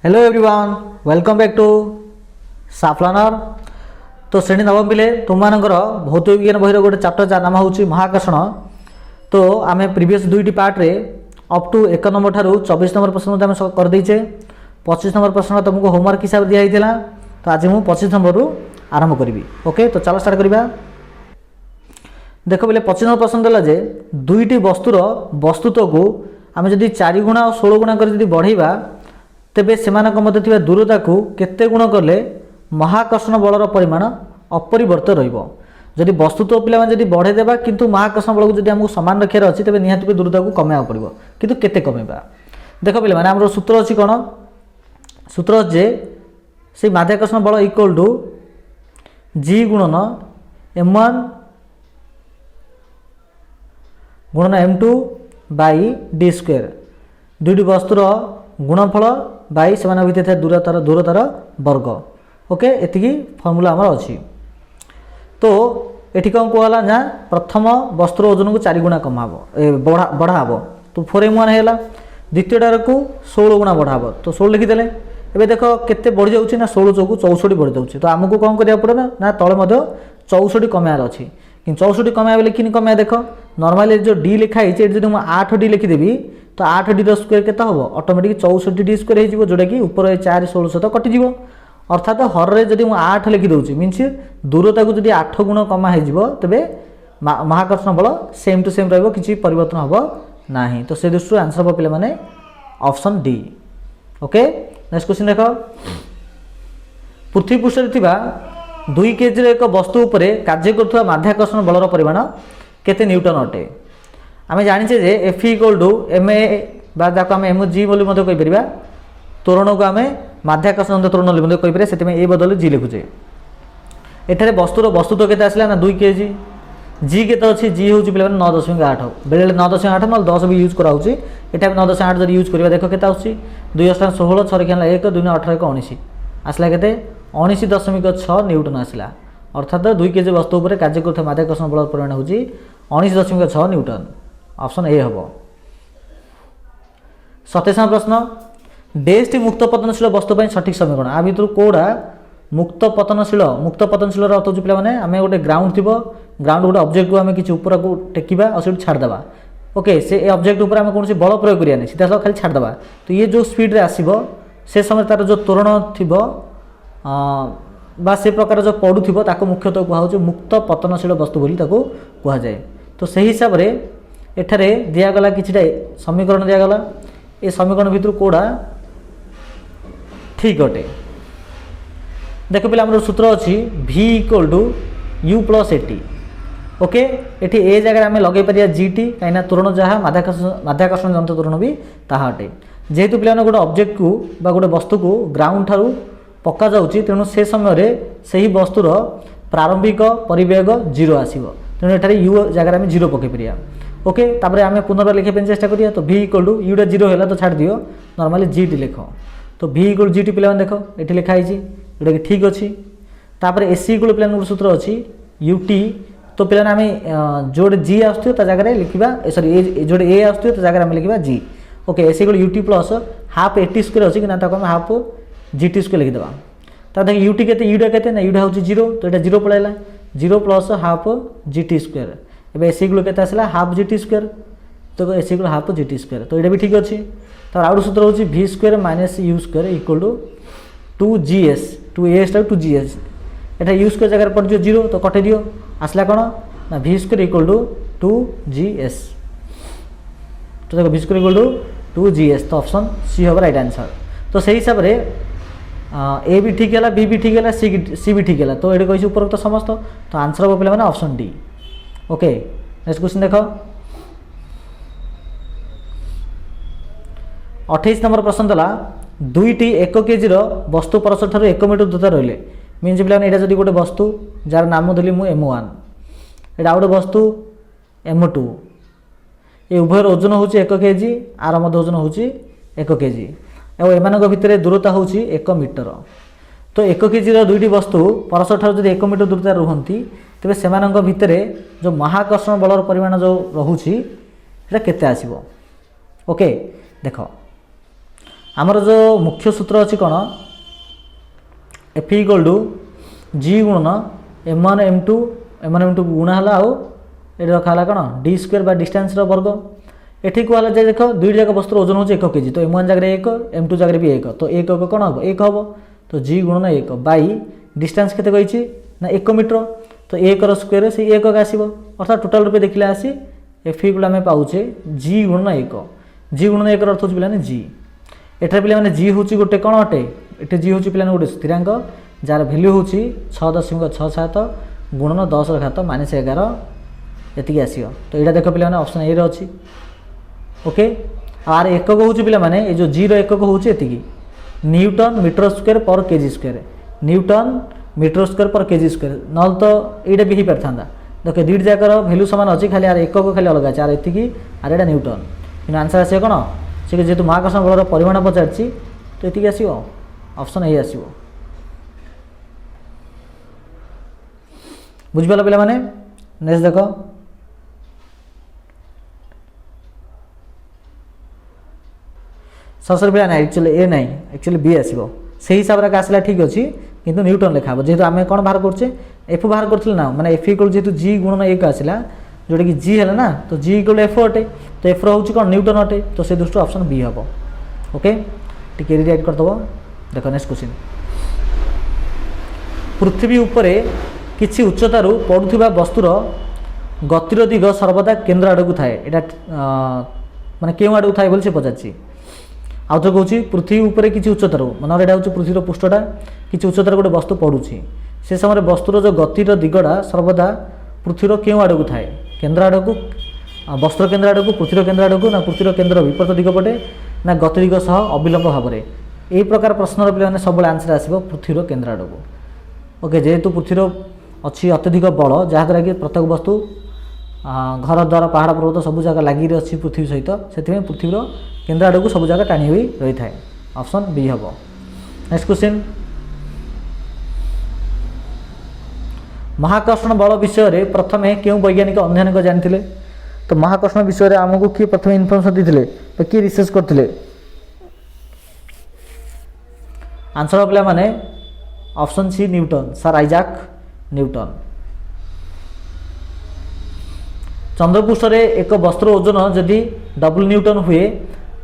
Hello everyone, welcome back to साफ learner. तो श्रेणी नवम पिले तुम मानकर भौतिक विज्ञान बहिर गोटे चैप्टर जार नाम हूँ महाकर्षण। तो आम प्रीवियस दुईटी पार्ट रे अप टू 1 नंबर ठारू 24 नंबर प्रश्न आम करदेचे। 25 नंबर प्रश्न तुमको होमवर्क हिसाब से दिखाई। तो आज मुझे 25 नंबर रू आरंभ करी। ओके, तो चलो स्टार्ट करवा। देख बोले 25 नंबर प्रश्न देला जे दुईटी वस्तुर वस्तुत्व को आम जदि 4 गुणा और 16 गुणा कर बढ़ेबा तेबे सेमानक मध्य थिबा दूरता को केते गुण करले महाकर्षण बलर परिमाण अपरिवर्तित रहिबो। जदि वस्तुत्व पिला जदि बढ़े देबा किंतु महाकर्षण बल को जदि हमको समान रखार अछि तेबे निहाती दूरता को कमेया पड़िबो, किंतु केते कमेबा। देख पिला माने हमरो सूत्र अछि कोन, सूत्र जे से माध्याकर्षण बल इक्वल टू g गुणन m1 गुणन m2 बाई d स्क्वायर। दुईटी वस्तुर गुणफल बाई से भितर दूरतार वर्ग। ओके, एतिकी फर्मूला आमर अच्छी। तो ये कौन कहला ना प्रथम वस्तुर ओजन को 4 गुणा कम बढ़ाब। तो 4m1 है। द्वितीयटार को 16 गुणा बढ़ाब। तो 16 लिखिदेले। एबे देख केते बढ़ी जाउछि ना 16 चौकु 64 बढ़ी जाउछि। तो आमको कौन करिया पड़े ना तले मध्य 64 कमार अच्छी। कि 64 कमाया बोले कि कमाया देख नॉर्मली जो डी लिखाई जब मुझे 8d लिखिदेवी तो 8d स्क्वायर के हम ऑटोमेटिक 64d स्क्वायर हो जोटा कि ऊपर 4 16 सहित कटिज। अर्थात हर रे जब 8 लिखिदे मीनस दूरता को जब 8 गुण कमा हो तेरे महाकर्षण बल सेम टू सेम रही परिवर्तन हम ना। तो से दृष्टि आंसर हम पे मैंने option D. Okay, next question देख। पृथ्वी पृष्ठ 2 kg एक वस्तु उपरे कार्य करुवा माध्याकर्षण बलर परिमाण केते न्यूटन अटे। आम जाचे जे F equal to M A बाक आम एम जी बोली कहीपर त्वरण को आम माध्याकर्षण त्वरण बोली कहीपर से ए बदल जी लिखुचे। एठारे वस्तुर वस्तुत्व केते आसला ना 2 kg। जी केते अच्छी जी हूँ पे 9.8 बेले 9.8 ना 10 भी यूज कराऊँच। एटा 9.8 जब यूज करवा देख के 2 16 6 खेला 1 2 18 19 आसला के 19.6 न्यूटन आसला। अर्थात 2 kg वस्तु पर कार्य कर माध्याकर्षण बल परिमाण हूँ 19.6 न्यूटन। ऑप्शन ए हम। 27 प्रश्न डेस्ट मुक्त पतनशील वस्तु सठिक समीकरण। आ भर कौड़ा मुक्त पतनशील अर्थ हो पे आम गोटे ग्राउंड थी ग्राउंड गोटे ऑब्जेक्ट को आम किसी ऊपर को टेकिबा और सीट छाड़देवा। ओके, से ऑब्जेक्ट ऊपर आम कौन बल प्रयोग करें सीधा सब खाली छाड़देवा। तो ये जो स्पीड रे आसीबो से समय तार जो त्वरण थी से प्रकार जो पड़ू ताको मुख्यतः कहुचे मुक्त पतनशील वस्तु बोली ताको कहा जाए। तो सही हिसाब रे एठारे दिगला कि समीकरण दिगला। ए समीकरण भितर कौड़ा ठीक अटे। देख पे आम सूत्र अच्छी v equal to u plus a t. Okay, a t ए जगह आम लगे पारिया जीटी कहीं त्वरण जहाँ माध्याकर्षण जंत्र त्वरण भी ताहा अटे। जेहेतु पे गोटे ऑब्जेक्ट को बा गोटे वस्तु को ग्राउंड ठारू पक्का जाऊँगी तेणु से समय से ही वस्तुर प्रारंभिक परिवेग 0 आसो। तेणु एठारे यू जगह आम 0 पकई पार। ओके, तापर आम पुनर्बार लिखा चेष्टा करिया। तो v इक्वल टू यूटा 0 है तो छाड़ दियो नॉर्मली जी टी लिख। तो v इक्वल जी टी पे देख ये लिखाई जोटा कि ठीक अच्छी। तापर एस इक्वल पे सूत्र अच्छी यू टी। तो पे आम जोड़े जी आसो जगह लिखा सरी जोड़े ए आसो जगह आम लिखा जी। Okay, S equal U T plus half a t square अच्छी कि आम हाफ जी टी स्क्वायर लिखिदेवा। तो देख यूटी के यूटा के यूटा हूँ 0 तो ये 0 पड़ेगा 0 plus half G T square. एवं एस इक्वल के आसला हाफ जी टी स्क्वायर। तो S equal half G T square. तो ये भी ठीक अच्छे। तो आउट सूत्र हूँ v square minus u square equal to 2gs 2as 2gs। Etah you square जगह पड़ 0 तो कटे दियो आसला कौन ना v square equal to 2gs। तो देखो v square equal to 2gs। तो ऑप्शन सी हम राइट आंसर। तो सही हिसाब से ए भी ठीक है, बी भी ठीक है, सी भी ठीक है। तो ये कही उपरोक्त तो समस्त। तो आंसर हम पे option D. Okay, next question देख। 28 नंबर प्रश्न देला दुईटी 1 kg वस्तु परस्पर ठार 1 मीटर दूरता रही मीन पे यहाँ जब गोटे वस्तु जार नाम देली मु m1 एटा गोटे वस्तु m2 ये उभयर ओजन हूँ 1 kg आर मध्य ओजन हूँ 1 kg और एम भितर दूरता हूँ 1 मीटर। तो 1 kg दुईटी वस्तु परस्पर ठार जब 1 मीटर दूरता रुहति तेरे से भितर जो महाकर्षण बलर परिमाण जो रोचे केते आसीबो। ओके, देख आमर जो मुख्य सूत्र अच्छी कौन एफ इक्वल टू जी गुणन m1 m2 गुणा है आउ ये रखा कौन डी स्क्वायर बा डिस्टेंस वर्ग एठी कहला जे देख दुईट जाक वस्तुर ओजन होचे 1 केजी तो m1 जगह 1 m2 जगह भी 1 तो 1 कौन हम 1 हम तो g गुणन 1 बाई डिस्टेंस केते कहिछि ना 1 मीटर तो 1 रो स्क्वायर से 1 का आसीबो अर्थात टोटल रूपे देखिले आसी एफ इक्वल आमे पाउचे g गुणन 1 g गुणन 1 अर्थ होछि पिलाने g एठा पिला माने g होछि गोटे कोन अटे एठे g होछि पिलाने गोटे स्थिरांक जार वैल्यू होछि 6.67 गुणन 10 ର घात -11 एतिकी आसीयो तो एटा देखो पिला माने ऑप्शन ए रे अछि ओके आर एकक होछि पिला माने ए जो जी रो एकक होछि एतिकी न्यूटन मीटर स्क्वायर पर KG square newton metre square पर केजी स्क्वायर नल तो एटा भी ही परथांदा देख दुईट जाकर वैल्यू समान अछि खाली आर एकक खाली अलग अछि आर एतिकी आर एटा न्यूटन कि आंसर आसी कोन से जेतु महाकर्षण बलर परिमाण पचारछि तो एतिकी आसीबो ऑप्शन ए आसीबो बुझिबाला पिला माने नेक्स्ट देखो ससर पिला ना एक्चुअली ए नहीं एक्चुअली बी आसीबो सही हिसाब रे आसला ठीक अछि किंतु न्यूटन लिखाबो जेतु आमे कोन बाहर करछे एफ बाहर करथिल ना माने एफ इक्वल जेतु जी गुणन 1 आसला जोटा कि जी है ना तो जी इक्वल एफ अटे तो एफ रोचे कौन न्यूटन अटे तो से दृष्टि ऑप्शन बी हम ओके टिके रिराइट करदब देख नेक्स्ट क्वेश्चन पृथ्वी उपरे किछि उच्चतारू पड़ुथिबा वस्तुर गतिर दिग सर्वदा केन्द्र आड़ को थाए माने केउ आड़ को थाए बोली से पचारछि आउ तो कहूँ पृथ्वी उपरे किछि उच्चतारू मन एटा होछि पृथ्वीर पृष्ठटा किछि उच्चतार गोटे वस्तु पड़ुछि से समय वस्तुर जो गतिर दिगटा सर्वदा पृथ्वीर केउ आड़ को थाए केन्द्र आड़ को वस्त्र केन्द्र आड़ को पृथ्वीर केन्द्र आड़ को ना पृथ्वीर केन्द्र विपरीत दिग पटे ना गति दिग सह अविलंब भाव में यही प्रकार प्रश्नर पे सब आंसर आसो पृथ्वीर केन्द्र आड़ को ओके जेहेतु पृथ्वीर अच्छी अत्यधिक बल जहाँद्वारा कि प्रत्येक वस्तु घर द्वार पहाड़ पर्वत सब जगह लगी अच्छी पृथ्वी सहित से पृथ्वीर केन्द्र आड़ को सब जगह टाणी हुई रही है ऑप्शन बी हम नेक्स्ट क्वेश्चन महाकर्षण बल विषय प्रथमे क्यों वैज्ञानिक अध्ययन कर जानी तो महाकर्षण विषय आमको किए प्रथम इनफर्मेशन देते तो किए रिसर्च करते आंसर पे माने option C Newton sir Isaac Newton चंद्रपृष्ठ रे एक वस्त्र ओजन जदि डबल न्यूटन हुए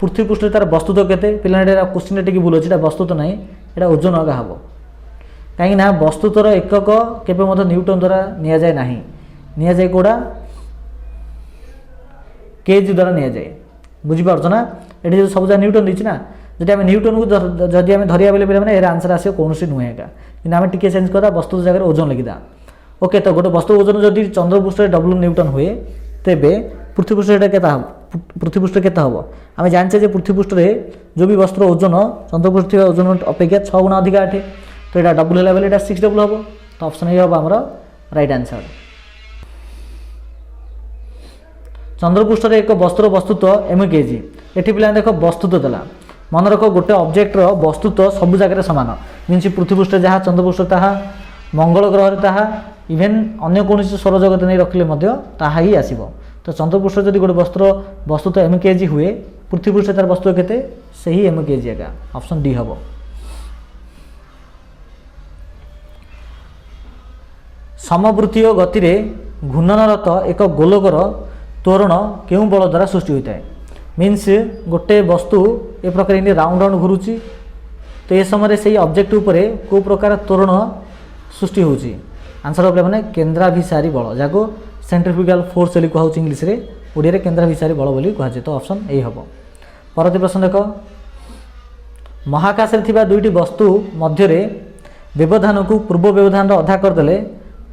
पृथ्वी पृष्ठ तार वस्तुत्व केते पिला क्वेश्चन टी भूल अच्छे वस्तु तो नहीं यहाँ ओजन आगा हम कहीं वस्तुत्वर एकक केबे मध्य न्यूटन द्वारा निया जाए नहीं निया जाए कोड़ा केजी द्वारा निया जाए बुझीपार ना ये जो सब जगह न्यूटन देछि ना जदि आम न्यूटन को जदि आम धरिया बेले मैंने यार आंसर आसो कौन नुहे एका कि आम टी चेंज करदा वस्तु जगह ओजन लिखिदा ओके तो गोटे वस्तु ओजन जदि चंद्रपृष्ठ डबल न्यूटन हुए तेबे पृथ्वीपृष्ठ पृथ्वीपृष्ठ के हम आम जानचे जे पृथ्वीपृष्ठ जो भी वस्तु ओजन चंद्रपृष्ठ ओजन अपेक्षा 6 गुणा अधिक अटे तो यहाँ डबल है बेले 6 डबल हम तो ऑप्शन ये हम आमर राइट आंसर चंद्रपृष्ठ एक वस्तुर वस्तुत्व एम केजी एटी पिला देख वस्तुत्व देला मन रख गोटे ऑब्जेक्टर वस्तुत्व सब जगह सामान मीन पृथ्वीपृष्ठ जहाँ चंद्रपृष्ठ ताहा मंगल ग्रह ताहा इवेन अन्य कौन सौर जगत नहीं रखिले ताहा ही आसब तो चंद्रपृष्ठ जब गोटे वस्तुर वस्तुत्व एम केजी हुए पृथ्वीपृष्ठ तार वस्तु केते से ही एम केजी एका ऑप्शन डी हम समवृत्तीय गति में घूर्णनरत एक गोलकर त्वरण केउं बल द्वारा सृष्टि होता है मीन्स गोटे वस्तु ए प्रकार इन राउंड राउंड घूरुची तो ये समय से ऑब्जेक्ट उपरे को प्रकार त्वरण सृष्टि होची आंसर पे माने केन्द्राभिसारी बल जाको सेंट्रिफ्यूगल फोर्स बोली कहूँ इंग्लीश रे ओडिया रे केन्द्राभिसारी बल बोली कहुए तो ऑप्शन ए हम परवर्ती प्रश्न देख महाकाश रे थिबा दुईटी वस्तु मध्य व्यवधान को पूर्व व्यवधान अधा करदे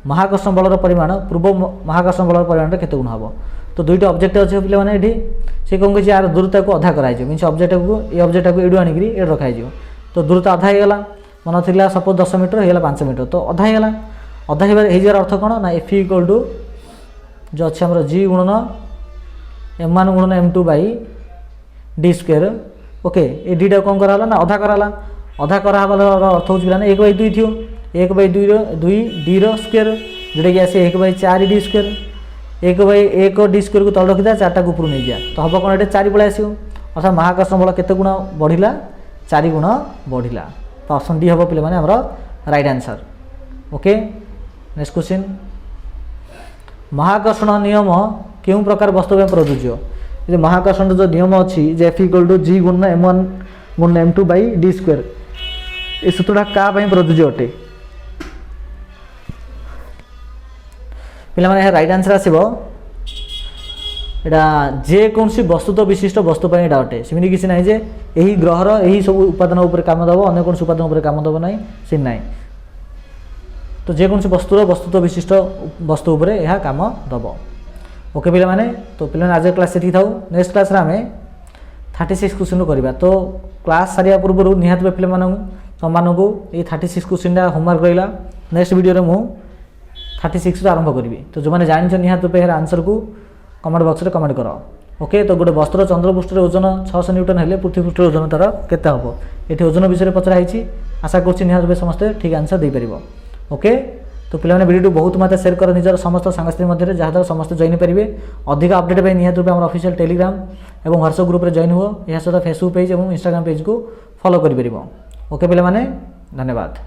महाकर्षण बलर परिमाण पूर्व महाकर्षण बलर परिमाण केते गुण हम तो दुईटा ऑब्जेक्ट अच्छे पे मैंने ये सी कौन कही यार दूरता को अधा कराई मीन ऑब्जेक्ट को ये ऑब्जेक्ट को एडू आनिक ये रखाई तो दूरता अधा होगा मन थी सपोज 10 मीटर होगा 5 मीटर तो अधा होगा अधा होजार अर्थ कौन ना एफ इक्वल टू जो अच्छे आम जी गुणन m1 गुणन m2 by D square okay ये डीटा कौन कराला ना अधा कराला अधा कराबार अर्थ हो 1/2 थी 1/2 डी स्क्वायर जोटा कि आसे 1/4 डी स्क्वायर 1/1 डी स्क्वायर को तल रखी 4टा ऊपर नहीं जा तो हम कौन ये 4 पलि आस अर्थात महाकर्षण बल केते गुण बढ़िला चारि गुण बढ़िला तो ऑप्शन डी हम पे मैंने right answer. Okay next question महाकर्षण नियम क्यों प्रकार वस्तु में प्रযোज्य ये महाकर्षण जो नियम अच्छी एफ इक्वल टू जी गुण m1 गुण m2 बाई डी स्क्वायर ये सूत्रटा क्या प्रযোज्य अटे पे राइट आंसर आसो यहाँ जेकोसी वस्तु तो विशिष्ट वस्तु यहाँ अटे सेमती किसी ना जे यही ग्रहर यही सब उपादान उपर काम दब अन्य कौन उपादान उपर काम दब ना सी ना तो जेकोसी वस्तुर वस्तु तो विशिष्ट वस्तु उपर यह काम दब। ओके पे मैंने तो पे आज क्लास से था नेक्स्ट क्लास आम 36 क्वेश्चन करवा तो क्लास सारे पूर्व निहत पे तुम मानू ये 36 क्वेश्चन होमवर्क रहा नेक्स्ट वीडियो मु 36 आरंभ करी तो जो मैंने जान निहत पे आंसर को कमेंट बॉक्स रे कमेंट करो। ओके तो गोटे वस्त्र चंद्रपृष्ठ ओजन 600 न्यूटन है पृथ्वी पृष्ठ ओजन तार केते हम ये ओजन विषय पचराई आशा कर निहत समस्ते ठीक आंसर दे पार। ओके तो पे वीडियो बहुत मत शेयर कर निजर समस्त सांगसाथी मध्य जहाँद्वारा समस्त जॉइन पारे अधिक अपडेट पर निहत रूप ऑफिशियल टेलीग्राम और व्हाट्सएप ग्रुप रे जॉइन हुआ यह सहित फेसबुक पेज और इंस्टाग्राम पेज को फॉलो कर। ओके पे धन्यवाद।